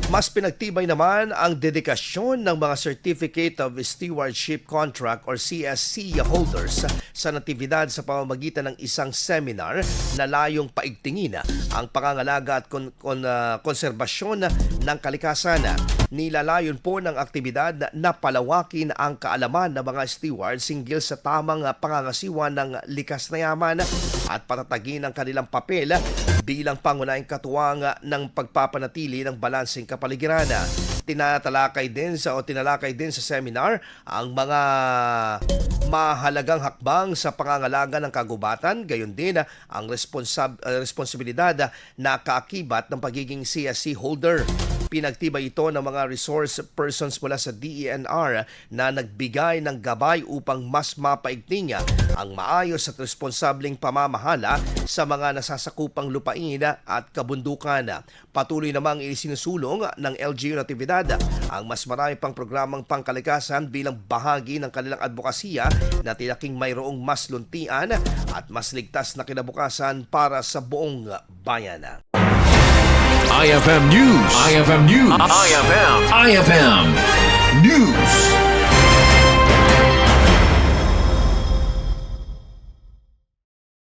Mas pinagtibay naman ang dedikasyon ng mga Certificate of Stewardship Contract or CSC holders sa natividad sa pamamagitan ng isang seminar na layong paigtingin ang pangangalaga at konserbasyon ng kalikasan. Nilalayon po ng aktibidad na palawakin ang kaalaman ng mga stewards hinggil sa tamang pangangasiwa ng likas na yaman at patatagin ang kanilang papel bilang pangunahing katuwang ng pagpapanatili ng balanseng kapaligiran. Tinalakay din sa seminar ang mga mahalagang hakbang sa pangangalaga ng kagubatan, gayon din ang responsibilidad na kaakibat ng pagiging CSC holder. Pinagtibay ito ng mga resource persons mula sa DENR na nagbigay ng gabay upang mas mapaigting ang maayos at responsableng pamamahala sa mga nasasakupang lupain at kabundukan. Patuloy namang isinusulong ng LGU Natividad ang mas marami pang programang pangkalikasan bilang bahagi ng kanilang advokasya na tinaking mayroong mas luntian at mas ligtas na kinabukasan para sa buong bayan. IFM News. IFM News. IFM.